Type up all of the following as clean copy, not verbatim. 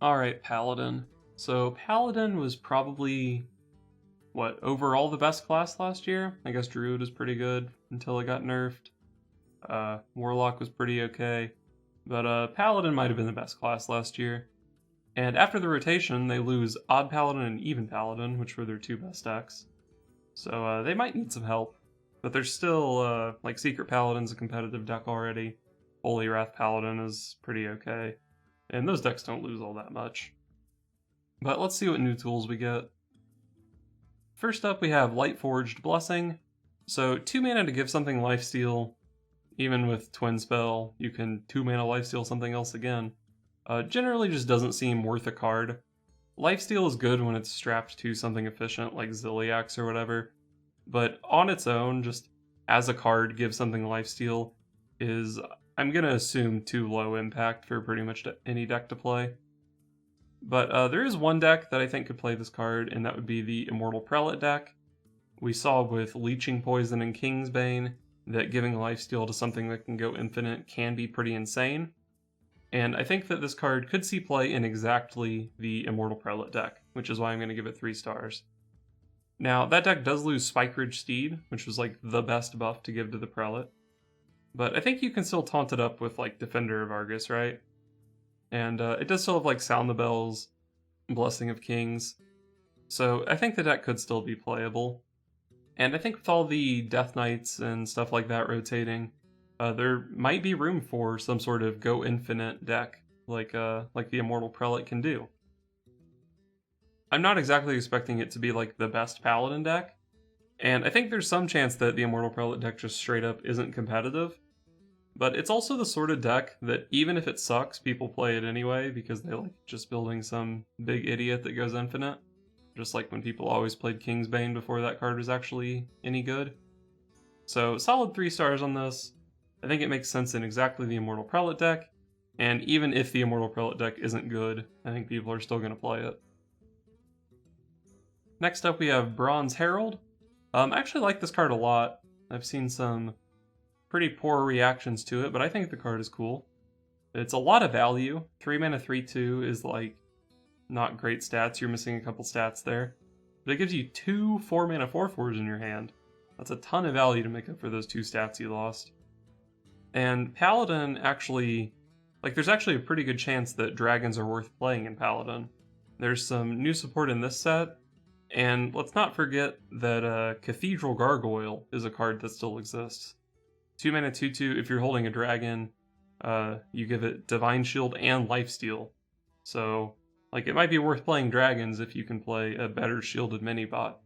Alright, Paladin. So Paladin was probably, overall the best class last year? I guess Druid was pretty good until it got nerfed. Warlock was pretty okay. But Paladin might have been the best class last year. And after the rotation, they lose Odd Paladin and Even Paladin, which were their two best decks. So they might need some help. But there's still, like Secret Paladin's a competitive deck already. Holy Wrath Paladin is pretty okay. And those decks don't lose all that much. But let's see what new tools we get. First up we have Lightforged Blessing. So 2 mana to give something lifesteal. Even with Twin Spell, you can 2 mana lifesteal something else again. Generally just doesn't seem worth a card. Lifesteal is good when it's strapped to something efficient like Ziliax or whatever, but on its own, just as a card, give something lifesteal is, I'm gonna assume, too low impact for pretty much any deck to play. But there is one deck that I think could play this card, and that would be the Immortal Prelate deck. We saw with Leeching Poison and Kingsbane that giving lifesteal to something that can go infinite can be pretty insane. And I think that this card could see play in exactly the Immortal Prelate deck, which is why I'm going to give it 3 stars. Now, that deck does lose Spikeridge Steed, which was like the best buff to give to the Prelate. But I think you can still taunt it up with like Defender of Argus, right? And it does still have like Sound the Bells, Blessing of Kings. So I think the deck could still be playable. And I think with all the Death Knights and stuff like that rotating, there might be room for some sort of go infinite deck, like the Immortal Prelate can do. I'm not exactly expecting it to be like the best Paladin deck, and I think there's some chance that the Immortal Prelate deck just straight up isn't competitive, but it's also the sort of deck that even if it sucks, people play it anyway because they like just building some big idiot that goes infinite, just like when people always played Kingsbane before that card was actually any good. So solid 3 stars on this. I think it makes sense in exactly the Immortal Prelate deck, and even if the Immortal Prelate deck isn't good, I think people are still going to play it. Next up we have Bronze Herald. I actually like this card a lot. I've seen some pretty poor reactions to it, but I think the card is cool. It's a lot of value. 3 mana 3/2 is like not great stats, you're missing a couple stats there. But it gives you 2 4 mana 4/4s in your hand. That's a ton of value to make up for those 2 stats you lost. And Paladin actually, there's actually a pretty good chance that dragons are worth playing in Paladin. There's some new support in this set, and let's not forget that Cathedral Gargoyle is a card that still exists. 2 mana 2/2, if you're holding a dragon, you give it Divine Shield and Lifesteal. So, it might be worth playing dragons if you can play a better shielded mini-bot.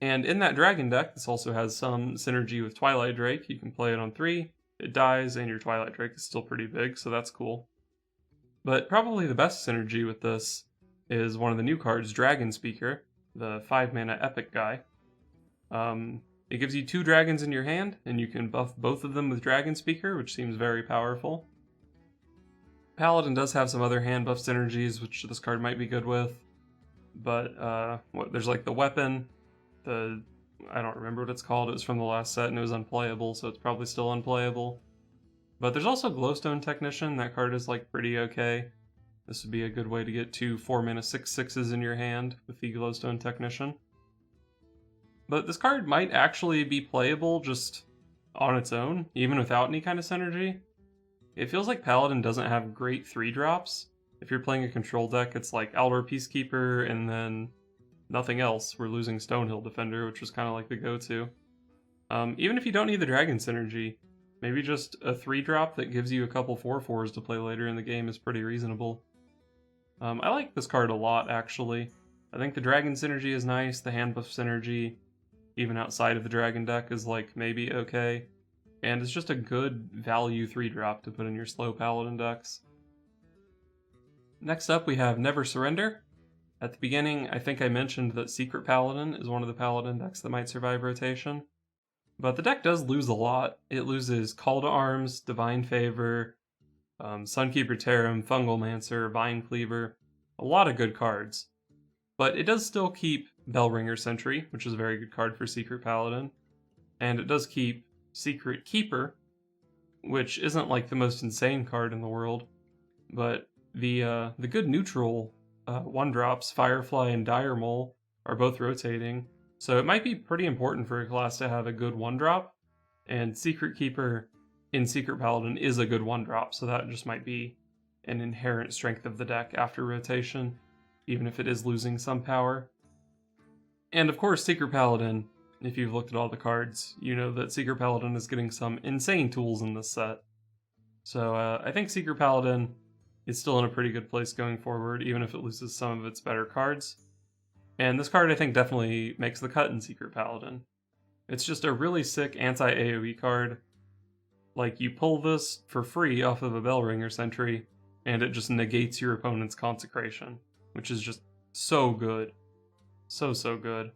And in that dragon deck, this also has some synergy with Twilight Drake. You can play it on 3, it dies, and your Twilight Drake is still pretty big, so that's cool. But probably the best synergy with this is one of the new cards, Dragonspeaker, the 5 mana epic guy. It gives you 2 dragons in your hand, and you can buff both of them with Dragonspeaker, which seems very powerful. Paladin does have some other hand buff synergies, which this card might be good with. But there's like the weapon, I don't remember what it's called, it was from the last set and it was unplayable, so it's probably still unplayable. But there's also Glowstone Technician, that card is pretty okay. This would be a good way to get 2 4 mana 6/6s in your hand with the Glowstone Technician. But this card might actually be playable just on its own, even without any kind of synergy. It feels like Paladin doesn't have great 3-drops. If you're playing a control deck, it's like Aldor Peacekeeper and then nothing else. We're losing Stonehill Defender, which was kind of like the go-to. Even if you don't need the dragon synergy, maybe just a 3-drop that gives you a couple 4/4s to play later in the game is pretty reasonable. I like this card a lot, actually. I think the dragon synergy is nice, the hand buff synergy, even outside of the dragon deck, is maybe okay. And it's just a good value 3-drop to put in your slow Paladin decks. Next up we have Never Surrender. At the beginning, I think I mentioned that Secret Paladin is one of the Paladin decks that might survive rotation. But the deck does lose a lot. It loses Call to Arms, Divine Favor, Sunkeeper Tarim, Fungalmancer, Vine Cleaver, a lot of good cards. But it does still keep Bellringer Sentry, which is a very good card for Secret Paladin. And it does keep Secret Keeper, which isn't the most insane card in the world, but The good neutral 1-drops, Firefly and Dire Mole, are both rotating, so it might be pretty important for a class to have a good 1-drop, and Secret Keeper in Secret Paladin is a good 1-drop, so that just might be an inherent strength of the deck after rotation, even if it is losing some power. And of course, Secret Paladin, if you've looked at all the cards, you know that Secret Paladin is getting some insane tools in this set. So I think Secret Paladin is still in a pretty good place going forward, even if it loses some of its better cards. And this card I think definitely makes the cut in Secret Paladin. It's just a really sick anti-AoE card. Like, you pull this for free off of a Bellringer Sentry, and it just negates your opponent's Consecration, which is just so good. So good.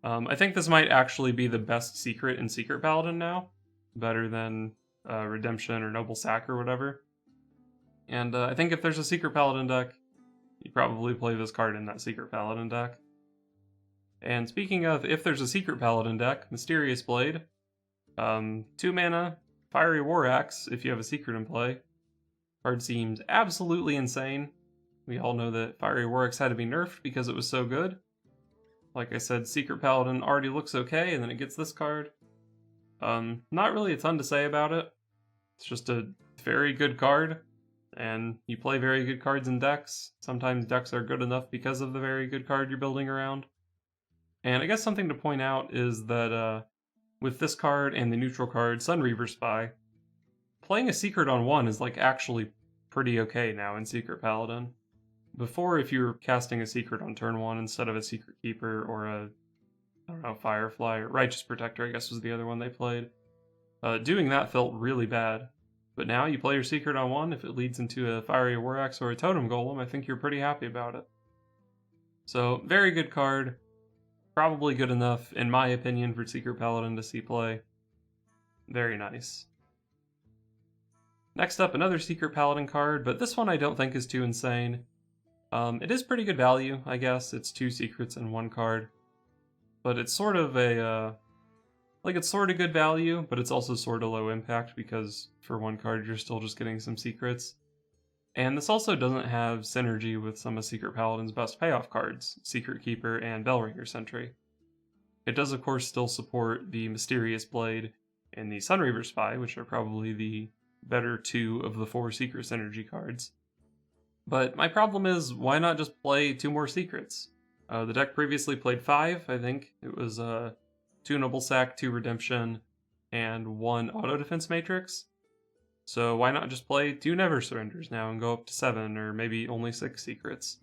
I think this might actually be the best secret in Secret Paladin now, better than Redemption or Noble Sack or whatever. And I think if there's a Secret Paladin deck, you probably play this card in that Secret Paladin deck. And speaking of if there's a Secret Paladin deck, Mysterious Blade, 2 mana, Fiery War Axe if you have a secret in play. Card seems absolutely insane. We all know that Fiery War Axe had to be nerfed because it was so good. Like I said, Secret Paladin already looks okay, and then it gets this card. Not really a ton to say about it. It's just a very good card, and you play very good cards in decks. Sometimes decks are good enough because of the very good card you're building around. And I guess something to point out is that with this card and the neutral card, Sunreaver Spy, playing a secret on 1 is like actually pretty okay now in Secret Paladin. Before, if you were casting a secret on turn 1 instead of a Secret Keeper or a, I don't know, Firefly or Righteous Protector, I guess was the other one they played, doing that felt really bad. But now you play your secret on 1, if it leads into a Fiery War Axe or a Totem Golem, I think you're pretty happy about it. So, very good card. Probably good enough, in my opinion, for Secret Paladin to see play. Very nice. Next up, another Secret Paladin card, but this one I don't think is too insane. It is pretty good value, I guess. It's 2 secrets and 1 card. But it's sort of a, it's sort of good value, but it's also sort of low impact because for 1 card you're still just getting some secrets. And this also doesn't have synergy with some of Secret Paladin's best payoff cards, Secret Keeper and Bellringer Sentry. It does of course still support the Mysterious Blade and the Sunreaver Spy, which are probably the better 2 of the 4 secret synergy cards. But my problem is, why not just play 2 more secrets? The deck previously played 5, I think. It was 2 Noble Sack, 2 Redemption, and 1 Auto Defense Matrix. So why not just play 2 Never Surrenders now and go up to 7, or maybe only 6 secrets?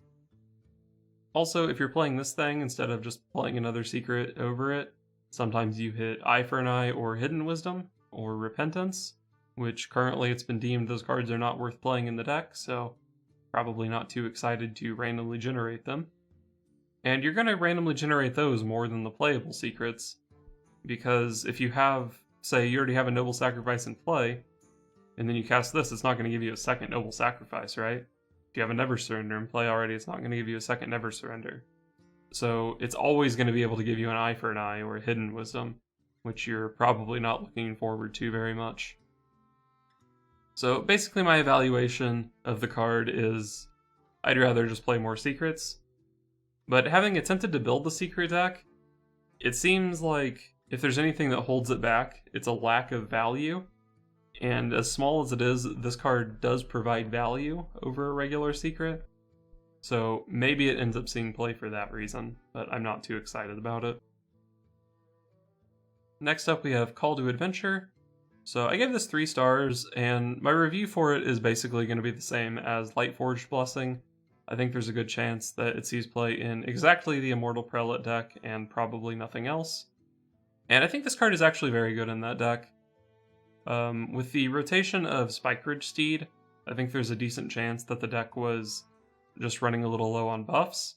Also, if you're playing this thing instead of just playing another secret over it, sometimes you hit Eye for an Eye or Hidden Wisdom, or Repentance, which currently it's been deemed those cards are not worth playing in the deck, so probably not too excited to randomly generate them. And you're going to randomly generate those more than the playable secrets, because if you have, say, you already have a Noble Sacrifice in play, and then you cast this, it's not going to give you a second Noble Sacrifice, right? If you have a Never Surrender in play already, it's not going to give you a second Never Surrender. So it's always going to be able to give you an Eye for an Eye or a Hidden Wisdom, which you're probably not looking forward to very much. So basically my evaluation of the card is I'd rather just play more secrets. But having attempted to build the secret deck, it seems like if there's anything that holds it back, it's a lack of value. And as small as it is, this card does provide value over a regular secret. So maybe it ends up seeing play for that reason, but I'm not too excited about it. Next up we have Call to Adventure. So I gave this 3 stars, and my review for it is basically going to be the same as Lightforged Blessing. I think there's a good chance that it sees play in exactly the Immortal Prelate deck and probably nothing else. And I think this card is actually very good in that deck. With the rotation of Spikeridge Steed, I think there's a decent chance that the deck was just running a little low on buffs.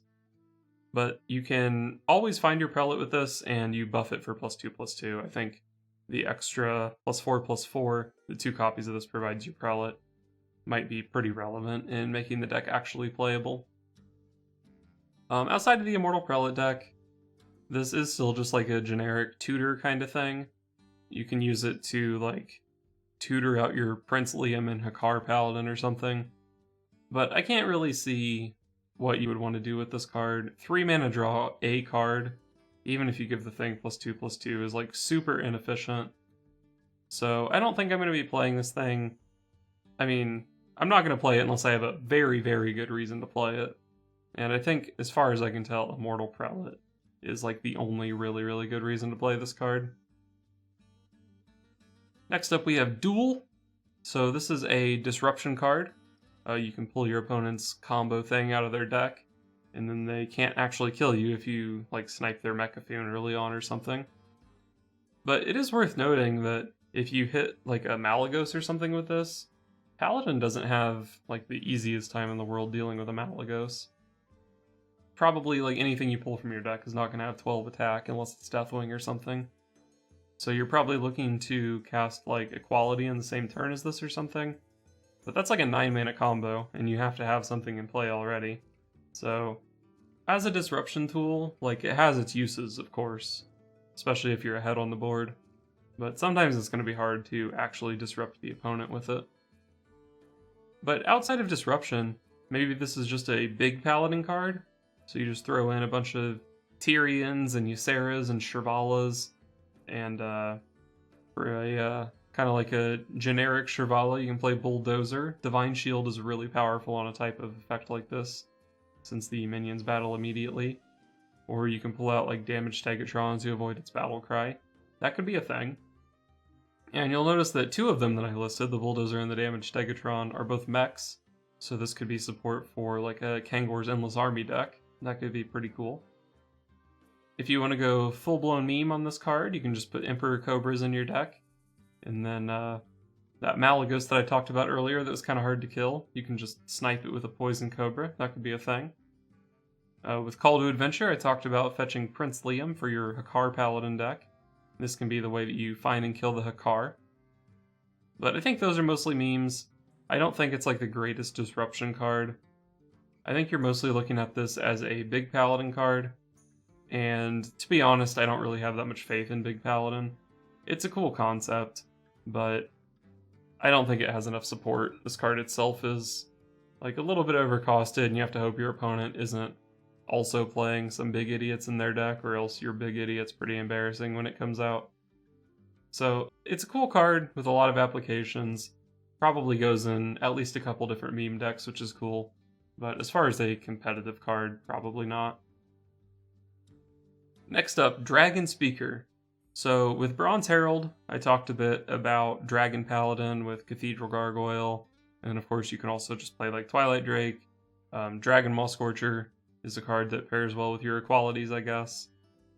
But you can always find your Prelate with this, and you buff it for +2/+2. I think the extra +4/+4, the 2 copies of this provides you Prelate, might be pretty relevant in making the deck actually playable. Outside of the Immortal Prelate deck, this is still just like a generic tutor kind of thing. You can use it to like tutor out your Prince Liam and Hakar Paladin or something. But I can't really see what you would want to do with this card. 3 mana draw a card, even if you give the thing +2/+2, is like super inefficient. So I don't think I'm going to be playing this thing. I mean, I'm not going to play it unless I have a very, very good reason to play it. And I think, as far as I can tell, Immortal Prelate is like the only really, really good reason to play this card. Next up we have Duel. So this is a disruption card. You can pull your opponent's combo thing out of their deck, and then they can't actually kill you if you like snipe their Mechathune early on or something. But it is worth noting that if you hit like a Malygos or something with this, Paladin doesn't have like the easiest time in the world dealing with a Malygos. Probably like anything you pull from your deck is not going to have 12 attack unless it's Deathwing or something. So you're probably looking to cast like Equality in the same turn as this or something. But that's like a 9 mana combo, and you have to have something in play already. So, as a disruption tool, like it has its uses, of course, especially if you're ahead on the board. But sometimes it's going to be hard to actually disrupt the opponent with it. But outside of disruption, maybe this is just a big Paladin card. So you just throw in a bunch of Tyrians and Yseras and Shirvallas, and for a kind of like a generic Shirvala, you can play Bulldozer. Divine Shield is really powerful on a type of effect like this, since the minions battle immediately. Or you can pull out like Damaged Stegatron to avoid its battle cry. That could be a thing. And you'll notice that 2 of them that I listed, the Bulldozer and the Damaged Stegatron, are both mechs. So this could be support for like a Kangor's Endless Army deck. That could be pretty cool. If you want to go full-blown meme on this card, you can just put Emperor Cobras in your deck. And then that Malygos that I talked about earlier that was kind of hard to kill, you can just snipe it with a Poison Cobra. That could be a thing. With Call to Adventure, I talked about fetching Prince Liam for your Hakar Paladin deck. This can be the way that you find and kill the Hakar. But I think those are mostly memes. I don't think it's like the greatest disruption card. I think you're mostly looking at this as a big Paladin card. And to be honest, I don't really have that much faith in big Paladin. It's a cool concept, but I don't think it has enough support. This card itself is like a little bit overcosted, and you have to hope your opponent isn't also playing some big idiots in their deck, or else your big idiot's pretty embarrassing when it comes out. So it's a cool card with a lot of applications. Probably goes in at least a couple different meme decks, which is cool. But as far as a competitive card, probably not. Next up, Dragonspeaker. So with Bronze Herald, I talked a bit about Dragon Paladin with Cathedral Gargoyle, and of course you can also just play like Twilight Drake. Dragon Maw Scorcher is a card that pairs well with your equalities, I guess.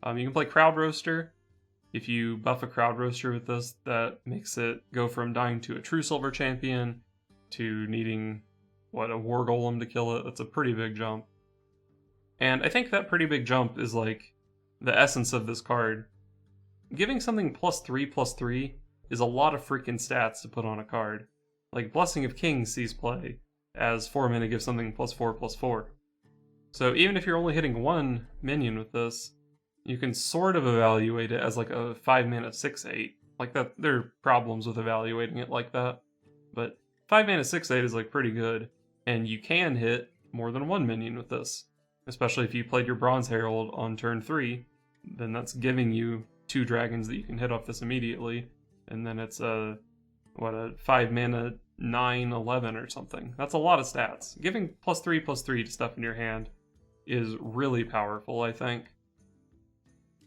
You can play Crowd Roaster. If you buff a Crowd Roaster with this, that makes it go from dying to a True Silver Champion to needing, a War Golem to kill it. That's a pretty big jump. And I think that pretty big jump is like the essence of this card. Giving something +3/+3 is a lot of freaking stats to put on a card. Like Blessing of Kings sees play as 4 mana gives something +4/+4. So even if you're only hitting 1 minion with this, you can sort of evaluate it as like a 5 mana 6/8. Like that, there are problems with evaluating it like that. But 5 mana 6/8 is like pretty good, and you can hit more than 1 minion with this. Especially if you played your Bronze Herald on turn 3, then that's giving you 2 dragons that you can hit off this immediately, and then it's a 5 mana 9/11 or something. That's a lot of stats. Giving +3/+3 to stuff in your hand is really powerful, I think.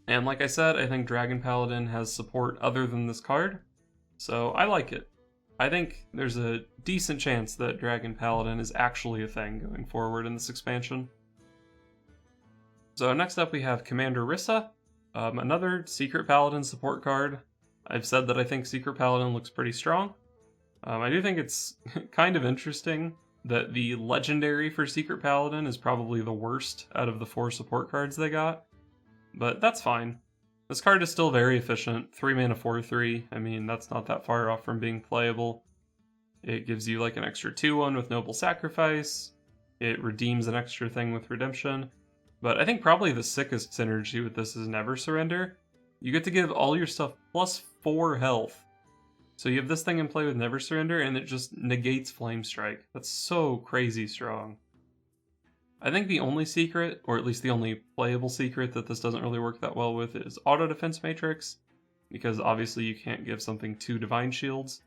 And like I said, I think Dragon Paladin has support other than this card, so I like it. I think there's a decent chance that Dragon Paladin is actually a thing going forward in this expansion. So next up we have Commander Rhyssa, another Secret Paladin support card. I've said that I think Secret Paladin looks pretty strong. I do think it's kind of interesting that the legendary for Secret Paladin is probably the worst out of the 4 support cards they got. But that's fine. This card is still very efficient, 3 mana 4/3. I mean, that's not that far off from being playable. It gives you like an extra 2/1 with Noble Sacrifice. It redeems an extra thing with Redemption. But I think probably the sickest synergy with this is Never Surrender. You get to give all your stuff +4 health. So you have this thing in play with Never Surrender, and it just negates Flame Strike. That's so crazy strong. I think the only secret, or at least the only playable secret that this doesn't really work that well with, is Auto Defense Matrix, because obviously you can't give something 2 Divine Shields.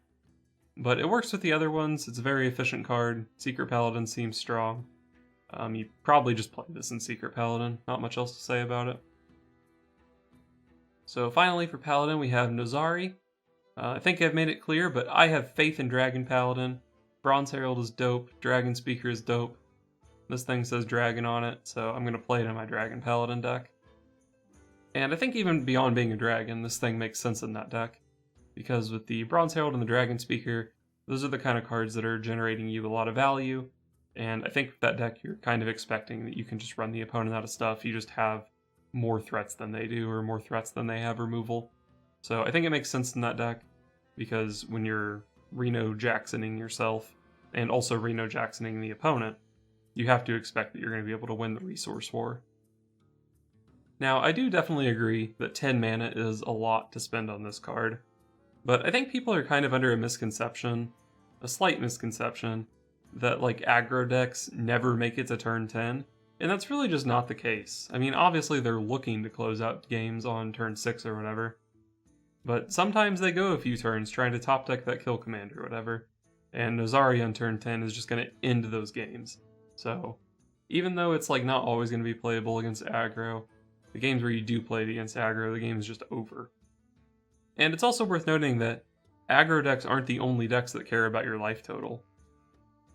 But it works with the other ones, it's a very efficient card. Secret Paladin seems strong. You probably just play this in Secret Paladin, not much else to say about it. So finally for Paladin we have Nozari. I think I've made it clear, but I have faith in Dragon Paladin. Bronze Herald is dope, Dragonspeaker is dope. This thing says Dragon on it, so I'm going to play it in my Dragon Paladin deck. And I think even beyond being a dragon, this thing makes sense in that deck. Because with the Bronze Herald and the Dragonspeaker, those are the kind of cards that are generating you a lot of value. And I think with that deck, you're kind of expecting that you can just run the opponent out of stuff. You just have more threats than they do, or more threats than they have removal. So I think it makes sense in that deck, because when you're Reno Jacksoning yourself, and also Reno Jacksoning the opponent, you have to expect that you're going to be able to win the resource war. Now, I do definitely agree that 10 mana is a lot to spend on this card, but I think people are kind of under a misconception, a slight misconception, that like aggro decks never make it to turn 10, and that's really just not the case. I mean, obviously they're looking to close out games on turn 6 or whatever, but sometimes they go a few turns trying to top deck that kill command or whatever, and Nozari on turn 10 is just going to end those games. So, even though it's like not always going to be playable against aggro, the games where you do play it against aggro, the game is just over. And it's also worth noting that aggro decks aren't the only decks that care about your life total.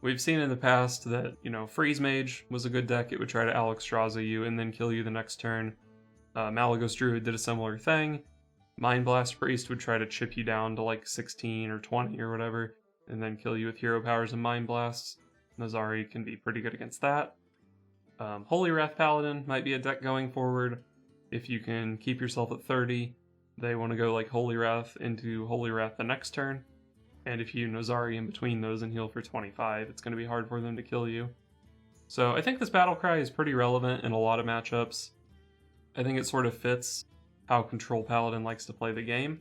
We've seen in the past that, Freeze Mage was a good deck. It would try to Alexstrasza you and then kill you the next turn. Malygos Druid did a similar thing. Mind Blast Priest would try to chip you down to like 16 or 20 or whatever, and then kill you with Hero Powers and Mind Blasts. Nozari can be pretty good against that. Holy Wrath Paladin might be a deck going forward. If you can keep yourself at 30, they want to go like Holy Wrath into Holy Wrath the next turn. And if you Nozari in between those and heal for 25, it's going to be hard for them to kill you. So I think this Battlecry is pretty relevant in a lot of matchups. I think it sort of fits how Control Paladin likes to play the game.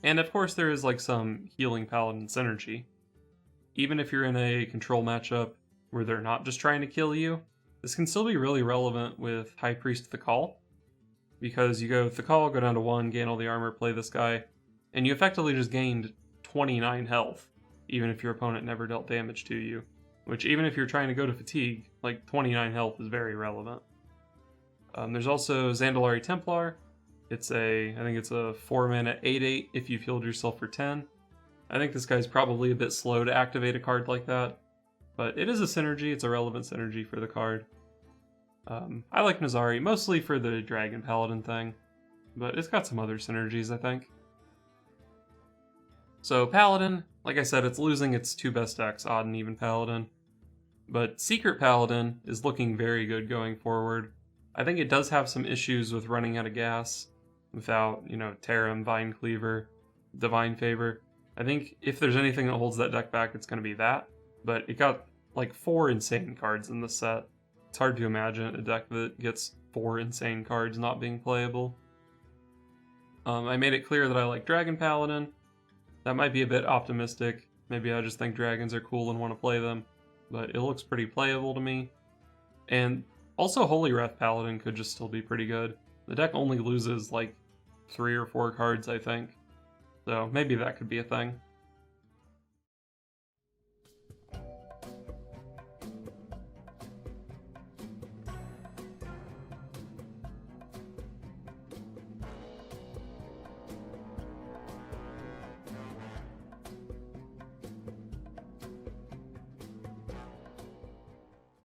And of course there is like some Healing Paladin synergy. Even if you're in a Control matchup where they're not just trying to kill you, this can still be really relevant with High Priest Thakal. Because you go Thakal, go down to 1, gain all the armor, play this guy, and you effectively just gained 29 health, even if your opponent never dealt damage to you. Which, even if you're trying to go to fatigue, like 29 health is very relevant. There's also Zandalari Templar. I think it's a 4 mana 8/8 if you've healed yourself for 10. I think this guy's probably a bit slow to activate a card like that, but it is a synergy, it's a relevant synergy for the card. I like Nozari mostly for the Dragon Paladin thing, but it's got some other synergies, I think. So Paladin, like I said, it's losing its 2 best decks, Odd and Even Paladin. But Secret Paladin is looking very good going forward. I think it does have some issues with running out of gas without, Tarim, Vine Cleaver, Divine Favor. I think if there's anything that holds that deck back, it's going to be that. But it got like 4 insane cards in the set. It's hard to imagine a deck that gets 4 insane cards not being playable. I made it clear that I like Dragon Paladin. That might be a bit optimistic. Maybe I just think dragons are cool and want to play them. But it looks pretty playable to me. And also Holy Wrath Paladin could just still be pretty good. The deck only loses like 3 or 4 cards, I think. So maybe that could be a thing.